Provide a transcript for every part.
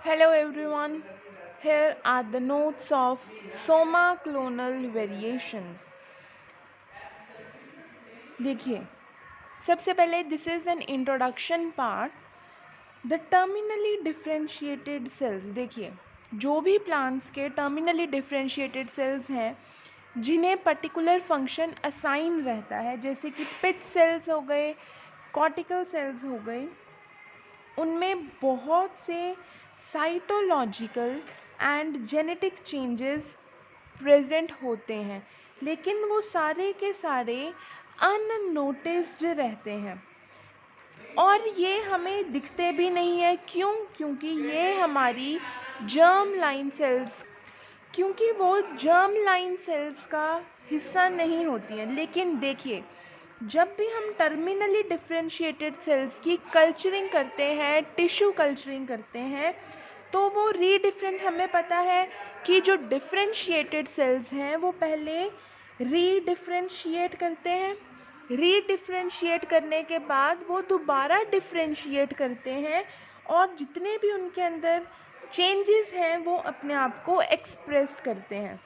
Hello everyone, here are the notes of Soma clonal variations. देखिए, सबसे पहले this is an introduction part. The terminally differentiated cells. देखिए, जो भी plants के टर्मिनली डिफ्रेंशिएटेड सेल्स हैं जिन्हें पर्टिकुलर फंक्शन असाइन रहता है, जैसे कि पिट सेल्स हो गए, कॉर्टिकल सेल्स हो गए, उनमें बहुत से cytological and genetic changes present होते हैं, लेकिन वो सारे के सारे अननोटिस्ड रहते हैं और ये हमें दिखते भी नहीं है. क्यों? क्योंकि ये हमारी जर्म लाइन सेल्स क्योंकि वो जर्म लाइन सेल्स का हिस्सा नहीं होती हैं. लेकिन देखिए, जब भी हम टर्मिनली डिफ्रेंशिएटेड सेल्स की कल्चरिंग करते हैं, टिश्यू कल्चरिंग करते हैं, तो वो रीडिफ्रेंट, हमें पता है कि जो डिफ्रेंशिएटेड सेल्स हैं वो पहले रीडिफ्रेंशिएट करते हैं. रीडिफ्रेंशिएट करने के बाद वो दोबारा डिफ्रेंशिएट करते हैं और जितने भी उनके अंदर चेंजेस हैं वो अपने आप को एक्सप्रेस करते हैं.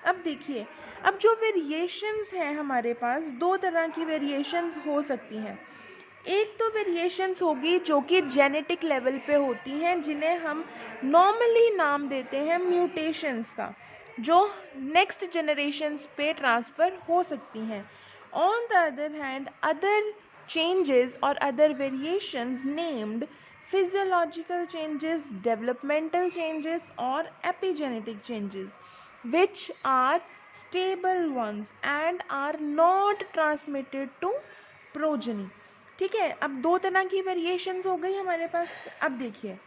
अब देखिए, अब जो वेरिएशंस हैं हमारे पास, दो तरह की वेरिएशंस हो सकती हैं. एक तो वेरिएशंस होगी जो कि जेनेटिक लेवल पे होती हैं, जिन्हें हम नॉर्मली नाम देते हैं म्यूटेशंस का, जो नेक्स्ट जनरेशन्स पे ट्रांसफ़र हो सकती हैं. On the other hand, other changes or other variations named physiological changes, developmental changes or epigenetic changes, which are stable ones and are not transmitted to progeny. ठीक है, अब दो तरह की वेरिएशंस हो गई हमारे पास. अब देखिए,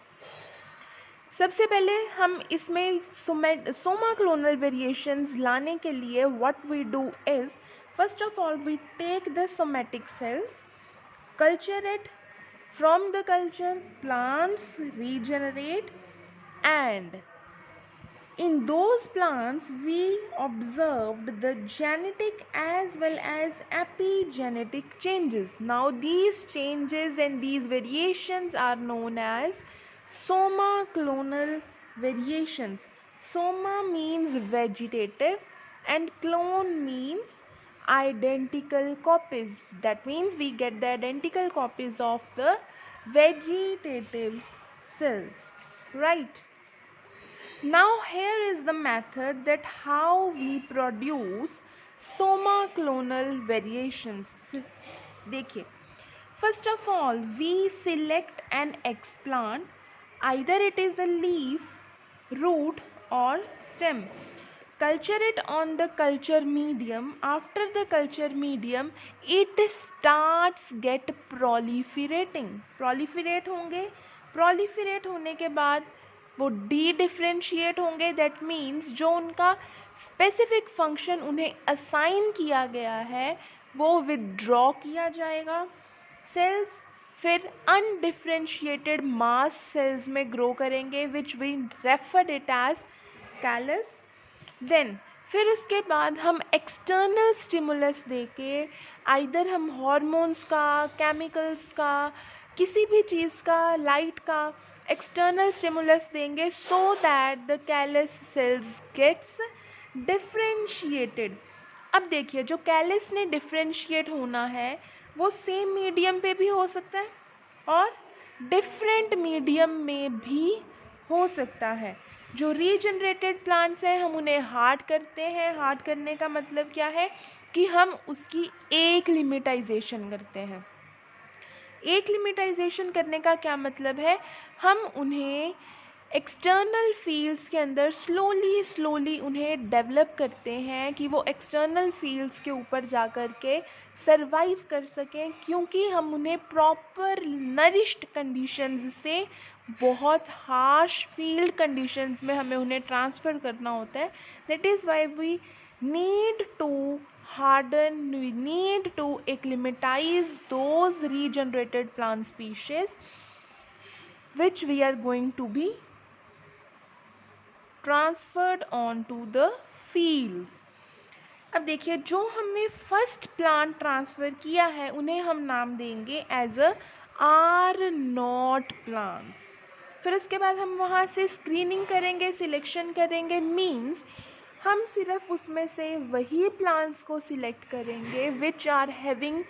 सबसे पहले हम इसमें सोमा क्लोनल वेरिएशंस लाने के लिए what we do is, first of all we take the somatic cells, culture it. From the culture, plants regenerate, and in those plants we observed the genetic as well as epigenetic changes. Now these changes and these variations are known as soma clonal variations. Soma means vegetative and clone means identical copies. That means we get the identical copies of the vegetative cells, right? Now here is the method that how we produce soma clonal variations. देखिए, first of all we select an explant, either it is a leaf, root or stem. Culture it on the culture medium. After the culture medium, it starts get proliferating. Proliferate होंगे. Proliferate होने के बाद वो D differentiate होंगे. That means जो उनका specific function उन्हें assign किया गया है वो विदड्रॉ किया जाएगा. सेल्स फिर अनडिफ्रेंशिएटेड मास सेल्स में ग्रो करेंगे, which we refer it as callus. Then फिर उसके बाद हम एक्सटर्नल स्टिमुलस देके, आइदर हम हार्मोन्स का, केमिकल्स का, किसी भी चीज़ का, लाइट का एक्सटर्नल स्टिमुलस देंगे so that the callus cells gets differentiated. अब देखिए, जो कैलस ने डिफ्रेंशिएट होना है वो सेम मीडियम पे भी हो सकता है और डिफरेंट मीडियम में भी हो सकता है. जो रीजनरेटेड प्लांट्स हैं हम उन्हें हार्ड करते हैं. हार्ड करने का मतलब क्या है कि हम उसकी एक लिमिटाइजेशन करते हैं. एक लिमिटाइजेशन करने का क्या मतलब है, हम उन्हें एक्सटर्नल फील्ड्स के अंदर स्लोली उन्हें डेवलप करते हैं कि वो एक्सटर्नल फील्ड्स के ऊपर जा कर के सर्वाइव कर सकें, क्योंकि हम उन्हें प्रॉपर नरिश्ड कंडीशंस से बहुत हार्श फील्ड कंडीशंस में हमें उन्हें ट्रांसफ़र करना होता है. That is why we need to harden, we need to acclimatize those regenerated plant species which we are going to be transferred onto the fields. अब देखिए, जो हमने फर्स्ट प्लांट ट्रांसफ़र किया है उन्हें हम नाम देंगे as a R naught plants. फिर उसके बाद हम वहाँ से स्क्रीनिंग करेंगे, सिलेक्शन करेंगे, मीन्स हम सिर्फ उसमें से वही प्लांट्स को सिलेक्ट करेंगे which are having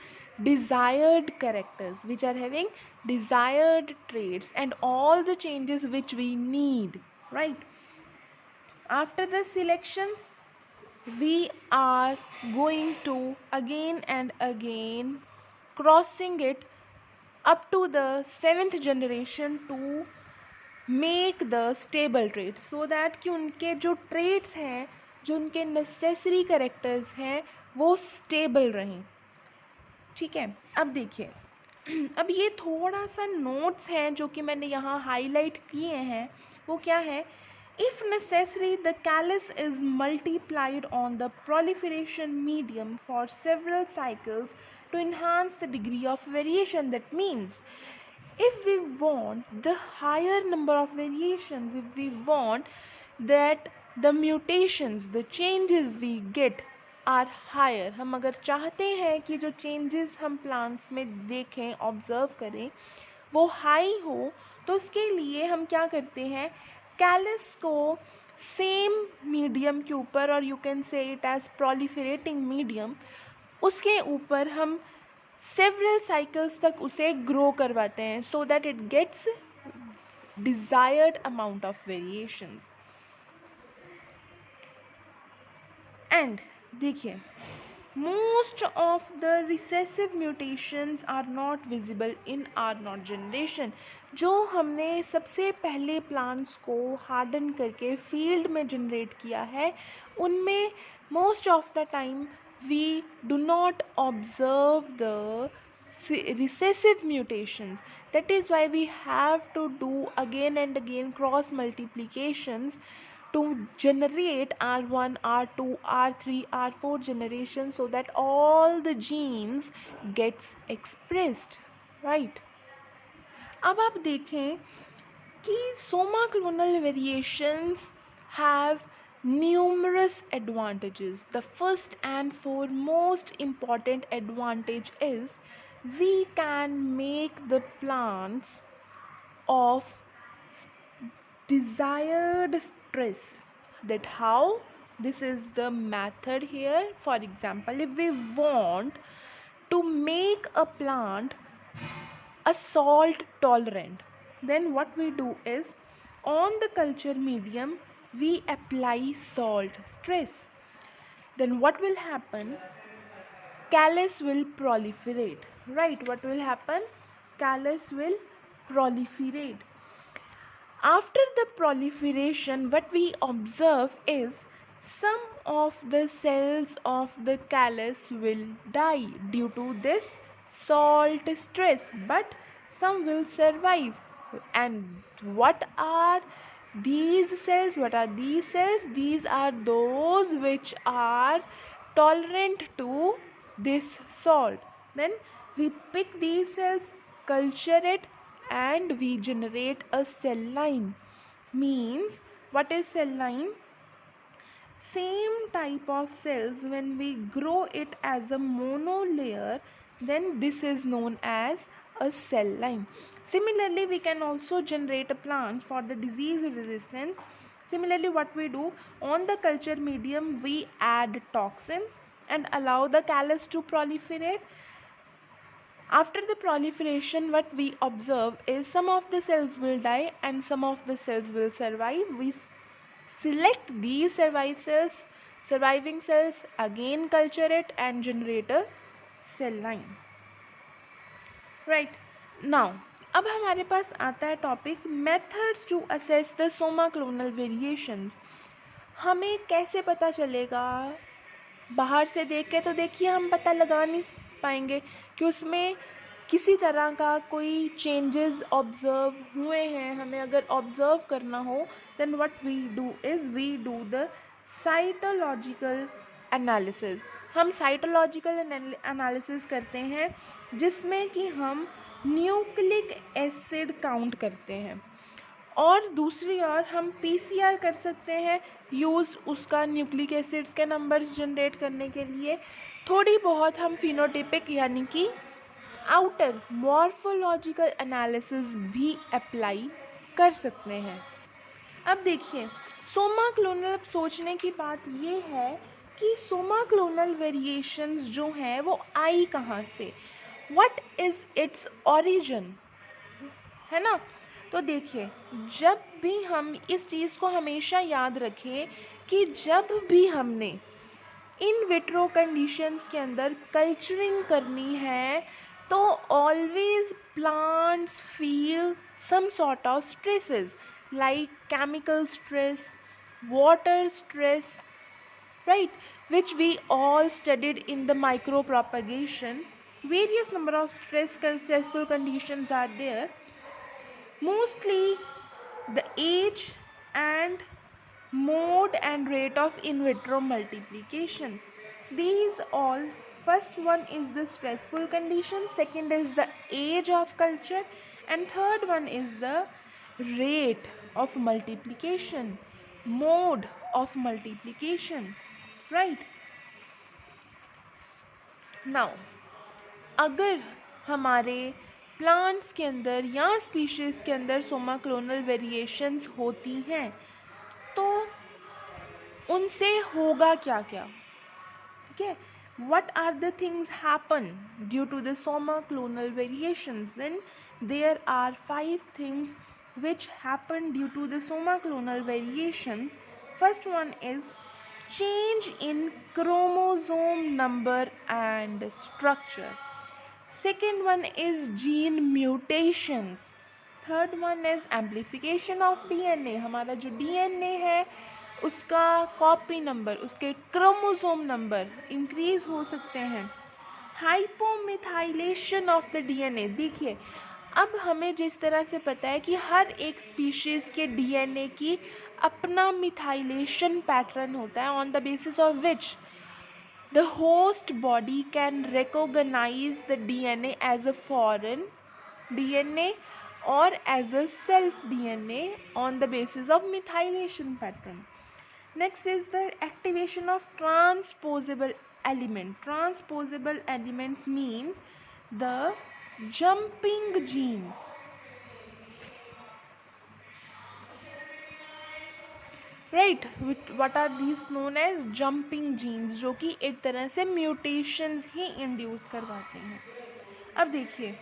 desired characters, which are having desired traits and all the changes which we need, right? After the selections, we are going to again and again crossing it up to the 7th generation to make the stable traits, so that कि उनके जो traits हैं, जो उनके necessary characters हैं, वो stable रहें. ठीक है, अब देखिए, अब ये थोड़ा सा नोट्स हैं जो कि मैंने यहाँ हाईलाइट किए हैं. वो क्या है? If necessary the callus is multiplied on the proliferation medium for several cycles to enhance the degree of variation. That means if we want the higher number of variations, if we want that the mutations, the changes we get are higher, हम अगर चाहते हैं कि जो changes हम plants में देखें, observe करें, वो high हो, तो उसके लिए हम क्या करते हैं? कैलस को सेम मीडियम के ऊपर, और you can say it as proliferating medium, उसके ऊपर हम सेवरल साइकिल्स तक उसे ग्रो करवाते हैं so that it gets desired amount of variations. And देखिए, most of the recessive mutations are not visible in R0 generation. जो हमने सबसे पहले प्लांट्स को हार्डन करके फील्ड में जनरेट किया है, उनमें most of the time we do not observe the recessive mutations. That is why we have to do again and again cross multiplications to generate R1, R2, R3, R4 generation, so that all the genes gets expressed, right? अब आप देखें कि soma clonal variations have numerous advantages. The first and foremost important advantage is we can make the plants of desired stress. That how? This is the method here. For example, if we want to make a plant a salt tolerant, then what we do is, on the culture medium we apply salt stress. Then what will happen? Callus will proliferate, right? What will happen? Callus will proliferate. After the proliferation, what we observe is some of the cells of the callus will die due to this salt stress, but some will survive. And what are these cells? What are these cells? These are those which are tolerant to this salt. Then we pick these cells, culture it, and we generate a cell line. Means, what is cell line? Same type of cells, when we grow it as a monolayer, then this is known as a cell line. Similarly, we can also generate a plant for the disease resistance. Similarly, what we do, on the culture medium we add toxins and allow the callus to proliferate. After the proliferation, what we observe is some of the cells will die and some of the cells will survive. We select these surviving cells, again culture it and generate a cell line. Right. Now, अब हमारे पास आता है topic methods to assess the somaclonal variations. हमें कैसे पता चलेगा? बाहर से देख के तो देखिए हम पता लगा नहीं पाएंगे कि उसमें किसी तरह का कोई चेंजेस ऑब्जर्व हुए हैं. हमें अगर ऑब्जर्व करना हो, then what we do is we do the cytological analysis. हम साइटोलॉजिकल एनालिसिस करते हैं जिसमें कि हम न्यूक्लिक एसिड काउंट करते हैं, और दूसरी ओर हम पीसीआर कर सकते हैं यूज़ उसका न्यूक्लिक एसिड्स के नंबर्स जनरेट करने के लिए. थोड़ी बहुत हम फिनोटिपिक यानी कि आउटर मॉर्फोलॉजिकल एनालिसिस भी अप्लाई कर सकते हैं। अब देखिए सोमा क्लोनल, अब सोचने की बात ये है कि सोमा क्लोनल वेरिएशंस जो हैं वो आई कहाँ से, व्हाट इज़ इट्स ओरिजिन, है ना। तो देखिए जब भी हम इस चीज़ को हमेशा याद रखें कि जब भी हमने इन विट्रो कंडीशंस के अंदर कल्चरिंग करनी है तो always plants feel some sort of stresses like chemical stress, water stress, right, which we all studied in the micropropagation. Various number of stressful conditions are there, mostly the age and mode and rate of in vitro multiplication. These all, first one is the stressful condition, second is the age of culture, and third one is the rate of multiplication, mode of multiplication, right. Now अगर हमारे plants के अंदर या species के अंदर Soma clonal variations होती हैं तो उनसे होगा क्या क्या, ठीक है, what are the things happen due to the soma clonal variations, then there are 5 things which happen due to the soma clonal variations. First one is change in chromosome number and structure. Second one is gene mutations. Third one is amplification of DNA. हमारा जो DNA है उसका copy number, उसके chromosome number increase हो सकते हैं. हाइपोमिथाइलेशन of the DNA. देखिए अब हमें जिस तरह से पता है कि हर एक स्पीशीज़ के डीएनए की अपना मिथाइलेशन पैटर्न होता है on the basis of which the host body can recognize the DNA as a foreign DNA or as a self DNA on the basis of methylation pattern. Next is the activation of transposable element. Transposable elements means the jumping genes. Right, what are these known as jumping genes, जो कि एक तरह से mutations ही induce करवाते हैं. अब देखिए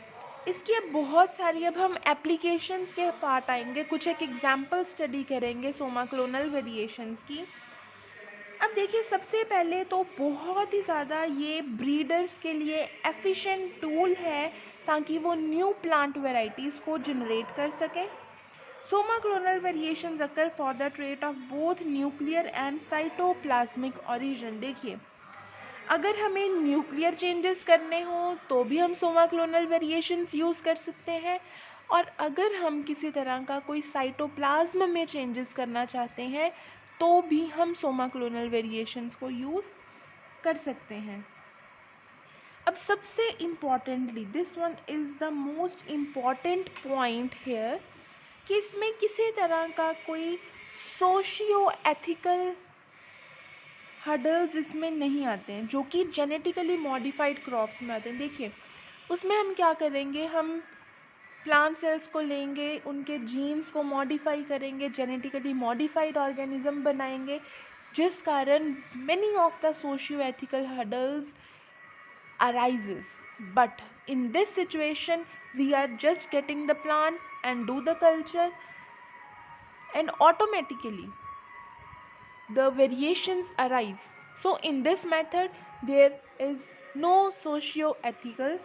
इसकी अब बहुत सारी, अब हम एप्लीकेशंस के पार्ट आएंगे, कुछ एक एग्जाम्पल स्टडी करेंगे सोमा क्लोनल वेरिएशंस की. अब देखिए सबसे पहले तो बहुत ही ज़्यादा ये ब्रीडर्स के लिए एफिशिएंट टूल है ताकि वो न्यू प्लांट वेराइटीज़ को जनरेट कर सकें. Soma clonal variations occur for the trait of both nuclear and cytoplasmic origin. देखिए अगर हमें न्यूक्लियर चेंजेस करने हो तो भी हम सोमा क्लोनल वेरिएशंस यूज़ कर सकते हैं, और अगर हम किसी तरह का कोई साइटोप्लाज्म में चेंजेस करना चाहते हैं तो भी हम सोमा क्लोनल वेरिएशंस को यूज़ कर सकते हैं. अब सबसे importantly this one is the most important point here कि इसमें किसी तरह का कोई सोशियो एथिकल हर्डल्स इसमें नहीं आते हैं जो कि जेनेटिकली मॉडिफाइड क्रॉप्स में आते हैं. देखिए उसमें हम क्या करेंगे, हम प्लांट सेल्स को लेंगे, उनके जीन्स को मॉडिफाई करेंगे, जेनेटिकली मॉडिफाइड ऑर्गेनिज्म बनाएंगे, जिस कारण many of the socio ethical hurdles arises. But in this situation we are just getting the plant and do the culture and automatically the variations arise. So in this method there is no socio-ethical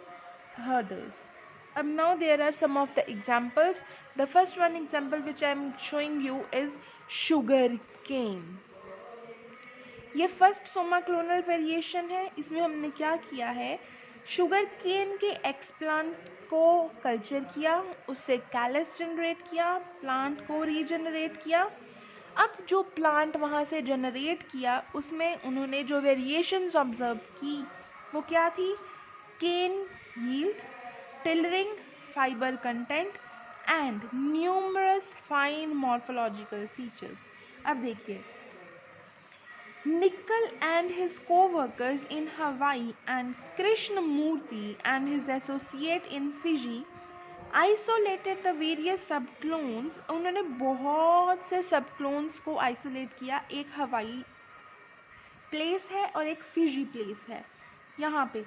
hurdles. Now there are some of the examples. The first one example which I am showing you is sugar cane. ये first Soma clonal variation है. इसमें हमने क्या किया है, sugar cane के explant को culture किया, उससे कैलस जनरेट किया, प्लांट को रीजनरेट किया. अब जो प्लांट वहाँ से जनरेट किया उसमें उन्होंने जो वेरिएशंस ऑब्जर्व की वो क्या थी, cane yield, tillering, fibre content and numerous fine morphological features. अब देखिए Nickel and his co-workers in Hawaii and Krishnamurti and his associate in Fiji isolated the various सब क्लोन्स, उन्होंने बहुत से सब क्लोन्स को आइसोलेट किया। एक हवाई प्लेस है और एक फिजी प्लेस है। यहाँ पे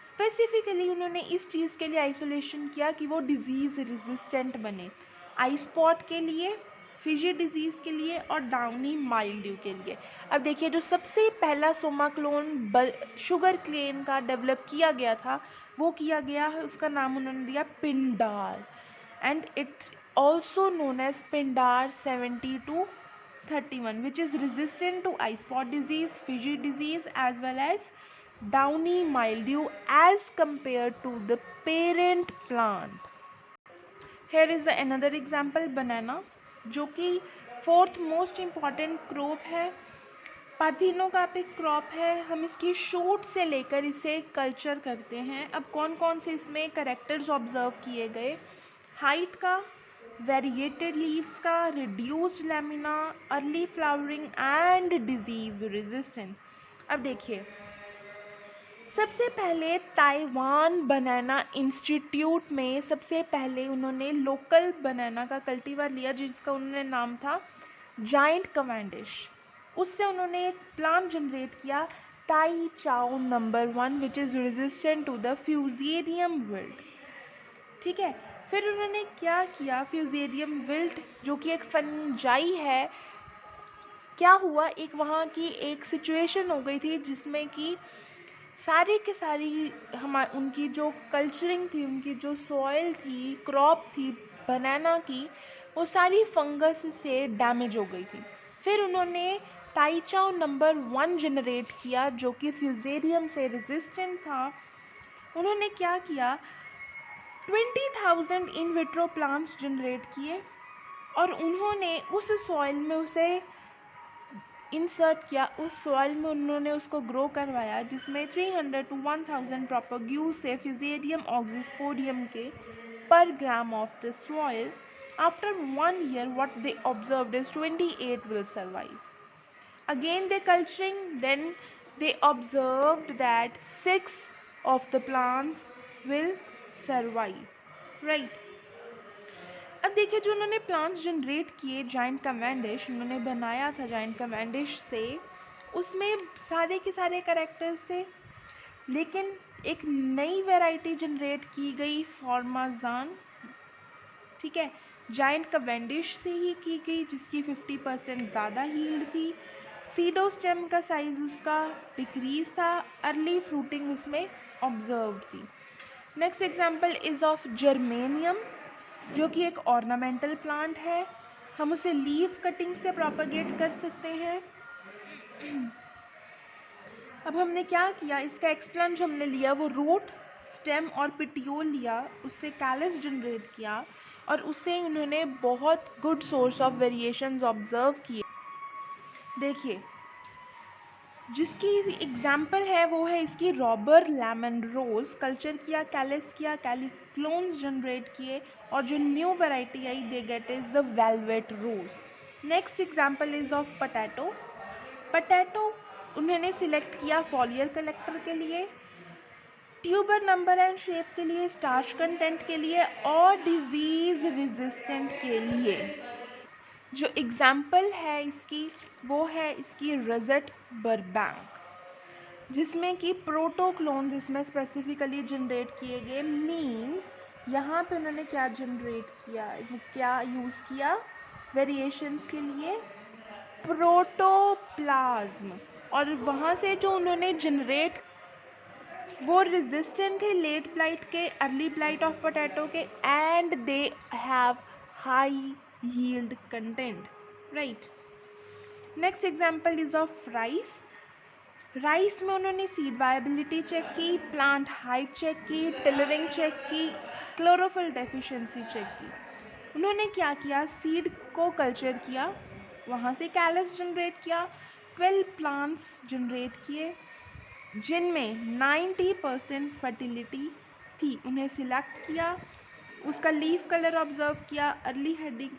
स्पेसिफिकली उन्होंने इस चीज़ के लिए आइसोलेशन किया कि वो डिज़ीज़ रेजिस्टेंट बने। आई स्पॉट के लिए, फिजी डिजीज़ के लिए और डाउनी माइल्ड्यू के लिए। अब देखिए जो सबसे पहला सोमा क्लोन शुगर क्लेन का डेवलप किया गया था वो किया गया है, उसका नाम उन्होंने दिया पिंडार, and it's also known as पिंडार 7231 which is resistant to eye spot disease, Fiji disease as well as downy mildew as compared to the parent plant. Here is the another example banana, जो कि fourth most important crop है, parthenocarpic crop है। हम इसकी shoot से लेकर इसे culture करते हैं। अब कौन कौन से इसमें करेक्टर्स ऑब्जर्व किए गए? हाइट का, वेरिएटेड लीव्स का, reduced lamina, early flowering and disease resistant. अब देखिए सबसे पहले ताइवान बनाना इंस्टीट्यूट में सबसे पहले उन्होंने लोकल बनाना का कल्टीवर लिया जिसका उन्होंने नाम था जाइंट कवेंडिश। उससे उन्होंने एक प्लांट जनरेट किया ताई चाओ number 1 which is resistant to the fusarium wilt. ठीक है, फिर उन्होंने क्या किया, फ्यूजेरियम विल्ट जो कि एक फंजाई है, क्या हुआ, एक वहाँ की एक सिचुएशन हो गई थी जिसमें कि सारी के सारी उनकी जो कल्चरिंग थी, उनकी जो सॉइल थी, क्रॉप थी बनाना की, वो सारी फंगस से डैमेज हो गई थी। फिर उन्होंने ताइचाओ नंबर 1 जनरेट किया जो कि फ्यूजेरियम से रेजिस्टेंट था। उन्होंने क्या किया, 20,000 इन विट्रो प्लांट्स जनरेट किए और उन्होंने उस सॉइल में उसे इंसर्ट किया। उस सॉइल में उन्होंने उसको ग्रो करवाया जिसमें 300 to 1000 प्रोपोग्यूल से फ्यूजेरियम ऑक्सीस्पोडियम के पर gram of the soil. After 1 year what they observed is 28 will survive. Again they culturing, then they observed that 6 of the plants will survive, right? अब देखिए जो उन्होंने प्लांट्स जनरेट किए जाइंट कवेंडिश, उन्होंने बनाया था जाइंट कवेंडिश से, उसमें सारे के सारे कैरेक्टर्स थे, लेकिन एक नई वैरायटी जनरेट की गई फॉर्माजान, ठीक है, जाइंट कवेंडिश से ही की गई जिसकी 50% ज़्यादा हील्ड थी। सीडो स्टेम का साइज उसका डिक्रीज था, अर्ली फ्रूटिंग उसमें ऑब्जर्व थी। Next example is of germanium जो कि एक ऑर्नामेंटल प्लांट है, हम उसे लीफ कटिंग से प्रोपेगेट कर सकते हैं। अब हमने क्या किया, इसका एक्सप्लांट जो हमने लिया वो रूट, स्टेम और पिटियोल लिया, उससे कैलस जनरेट किया और उससे उन्होंने बहुत good source of variations observe किए। देखिए जिसकी एग्जाम्पल है वो है इसकी रॉबर लेमन रोज, कल्चर किया, कैलिस किया, कैलिक्लोन्स जनरेट किए और जो न्यू वैरायटी आई they get is the velvet rose. Next example is of potato. Potato उन्होंने सिलेक्ट किया फॉलियर कलेक्टर के लिए, ट्यूबर नंबर एंड शेप के लिए, स्टार्च कंटेंट के लिए और डिजीज रेजिस्टेंट के लिए। जो एग्जाम्पल है इसकी वो है इसकी रजट बर्बैंक जिसमें कि प्रोटोक्लोन्स इसमें स्पेसिफिकली जनरेट किए गए। मींस यहाँ पे उन्होंने क्या जनरेट किया, क्या यूज़ किया वेरिएशंस के लिए, प्रोटोप्लाज्म, और वहाँ से जो उन्होंने जनरेट वो रेजिस्टेंट थे लेट ब्लाइट के, अर्ली ब्लाइट ऑफ पोटैटो के, and they have high yield content, right? Next example is of rice. Rice में उन्होंने सीड वायबिलिटी चेक की, प्लांट हाइट चेक की, टिलरिंग चेक की, क्लोरोफिल डेफिशिएंसी चेक की। उन्होंने क्या किया, सीड को कल्चर किया, वहाँ से कैलस जनरेट किया, 12 प्लांट्स जनरेट किए जिनमें 90% फर्टिलिटी थी, उन्हें सिलेक्ट किया, उसका लीफ कलर ऑब्जर्व किया, अर्ली हेडिंग,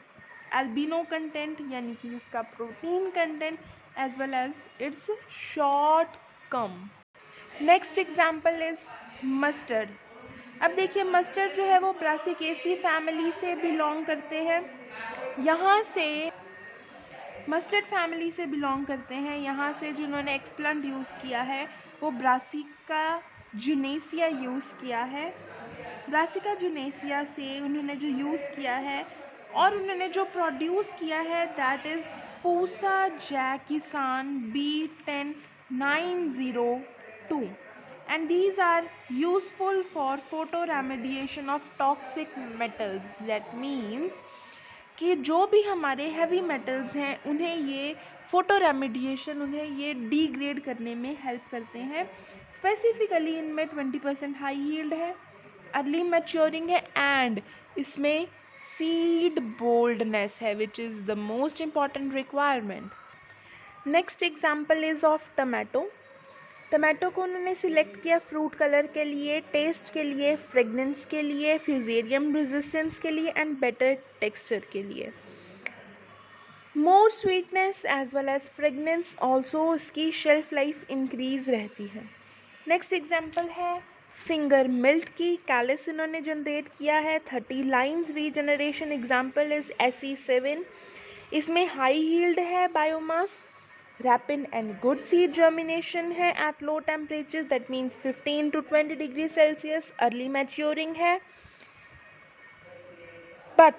एल्बिनो कंटेंट यानी कि इसका protein content as well as its short कम। Next example is mustard. अब देखिए मस्टर्ड जो है वो ब्रासिकेसी फैमिली से बिलोंग करते हैं, यहाँ से मस्टर्ड फैमिली से बिलोंग करते हैं। यहाँ से जिन्होंने एक्सप्लेंट यूज़ किया है वो ब्रासिका जुनेसिया यूज़ किया है। ब्रासिका जुनेसिया से उन्होंने जो यूज़ किया है और उन्होंने जो प्रोड्यूस किया है that is Pusa Jaikisan B10902 and these are useful for photoremediation of toxic metals. That means कि जो भी हमारे हैवी मेटल्स हैं उन्हें ये फोटो रेमिडिएशन, उन्हें ये डिग्रेड करने में हेल्प करते हैं। स्पेसिफिकली इनमें 20% हाई यील्ड है, अर्ली मैच्योरिंग है एंड इसमें सीड बोल्डनेस है which is the most important requirement. Next example is of tomato. Tomato को उन्होंने सिलेक्ट किया फ्रूट कलर के लिए, टेस्ट के लिए, फ्रेगनेंस के लिए, फ्यूजेरियम रेजिस्टेंस के लिए एंड बेटर टेक्सचर के लिए। More sweetness as well as fragrance, also उसकी शेल्फ लाइफ इंक्रीज रहती है। नेक्स्ट एग्जाम्पल है फिंगर मिल्ट की, कैलिस इन्होंने जनरेट किया है, 30 lines regeneration, example is SE7। इसमें हाई यील्ड है biomass, rapid and good seed germination है at low temperature, that means 15 to 20 degree Celsius, early maturing है। But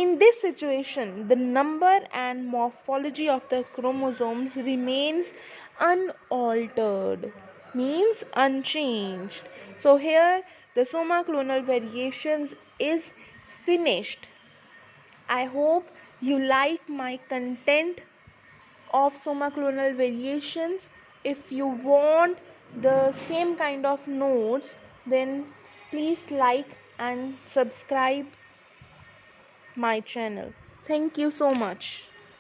in this situation the number and morphology of the chromosomes remains unaltered, means unchanged. So here the soma clonal variations is finished. I hope you like my content of soma clonal variations. If you want the same kind of notes then please like and subscribe my channel. Thank you so much.